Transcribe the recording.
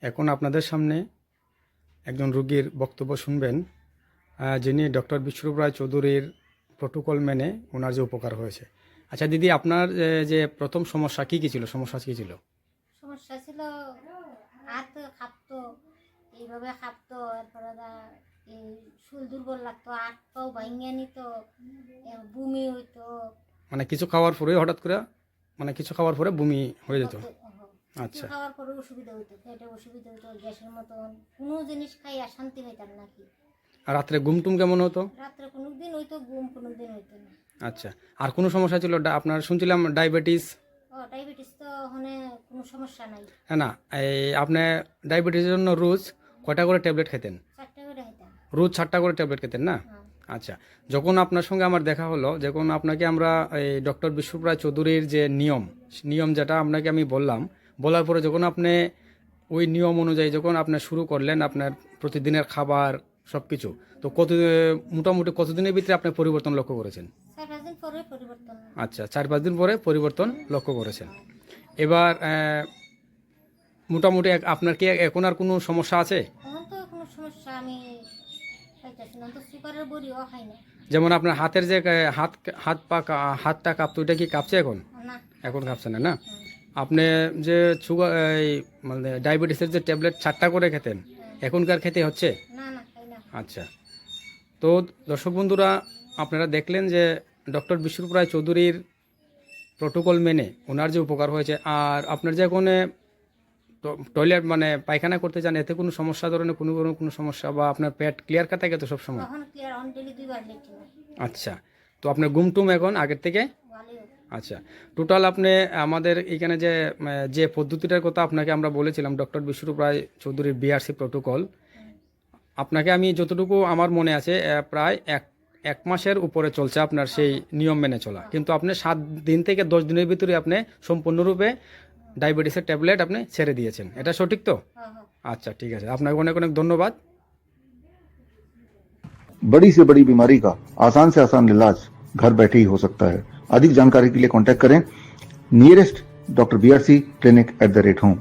এখন আপনাদের সামনে একজন রোগীর বক্তব্য শুনবেন, যিনি ডক্টর বিশ্বরূপ রায় চৌধুরীর প্রোটোকল মেনে ওনার যে উপকার হয়েছে। আচ্ছা দিদি, আপনার যে প্রথম সমস্যা কী ছিল? সমস্যা ছিল হাত কাঁপতো, এইভাবে কাঁপতো, এরপরে এই শুল দুর্বল লাগতো, হাত পাও ভাঙিয়ে নিত, বমি হইতো। মানে কিছু খাওয়ার পরে হঠাৎ করে কিছু খাওয়ার পরে বমি হয়ে যেত? আচ্ছা, খাওয়ার পরে অসুবিধা হইতো, পেটে অসুবিধা হইতো, গ্যাসের মতন কোনো জিনিস খাই আর শান্তি হইতাম নাকি। আর রাত্রে ঘুমটুম কেমন হতো? রাত্রে কোনোদিন হইতো ঘুম, কোনোদিন হইতো না। আচ্ছা, আর কোনো সমস্যা ছিল? আপনার শুনছিলাম ডায়াবেটিস। ডায়াবেটিস তো ওখানে কোনো সমস্যা নাই। হ্যাঁ না, আপনি ডায়াবেটিসের জন্য রোজ কয়টা করে ট্যাবলেট খেতেন? 4টা করে খাইতাম। রোজ 7টা করে ট্যাবলেট খেতেন না? হ্যাঁ। আচ্ছা, যখন আপনার সঙ্গে আমার দেখা হলো, যখন আপনাকে আমরা এই ডক্টর বিশ্বরূপ রায় চৌধুরীর যে নিয়ম যেটা আপনাকে আমি বলার পরে যখন আপনি ওই নিয়ম অনুযায়ী যখন আপনি শুরু করলেন আপনার প্রতিদিনের খাবার সব কিছু, তো মোটামুটি কতদিনের ভিতরে আপনি পরিবর্তন লক্ষ্য করেছেন? 4-5 দিন পরে পরিবর্তন। আচ্ছা, 4-5 দিন পরে পরিবর্তন লক্ষ্য করেছেন। এবার মোটামুটি আপনার কি এখন আর কোনো সমস্যা আছে? এখন তো কোনো সমস্যা আমি পাইতেছি না, তো সুগারের বড়িও খাই না। যেমন আপনার হাতের যে হাতটা কাঁপতো, ওইটা কি কাঁপছে এখন? না। এখন কাঁপছে না? না, আপনি যে সুগার মানে ডায়াবেটিসের যে ট্যাবলেট 7টা করে খেতেন, এখনকার খেতে হচ্ছে? না না খাই না। আচ্ছা, তো দর্শক বন্ধুরা, আপনারা দেখলেন যে ডক্টর বিশ্বরূপ রায় চৌধুরীর প্রোটোকল মেনে ওনার যে উপকার হয়েছে। আর আপনার যে এখন টয়লেট পায়খানা করতে যান, এতে কোনো সমস্যা, ধরনের কোনো সমস্যা, বা আপনার পেট ক্লিয়ার থাকে তো সবসময়? এখন ক্লিয়ার, অন ডেলি 2বার লেট্রিন। আচ্ছা, তো আপনার ঘুমটুম এখন আগের থেকে? ভালোই। আচ্ছা, টোটাল আপনি আমাদের এখানে যে পদ্ধতিটার কথা আপনাকে আমরা বলেছিলাম, ডক্টর বিশ্বরূপ রায় চৌধুরীর বিআরসি প্রোটোকল, আপনাকে আমি যতটুকু আমার মনে আছে প্রায় এক মাসের উপরে চলছে আপনার সেই নিয়ম মেনে চলা। কিন্তু আপনি 7 দিন থেকে 10 দিনের ভিতরে আপনি সম্পূর্ণরূপে ডায়াবেটিসের ট্যাবলেট আপনি ছেড়ে দিয়েছেন, এটা সঠিক তো? আচ্ছা, ঠিক আছে, আপনাকে অনেক অনেক ধন্যবাদ। बड़ी से बड़ी बीमारी का आसान से आसान इलाज घर बैठे ही हो सकता है। अधिक जानकारी के लिए कांटेक्ट करें nearest doctor BRC clinic @home।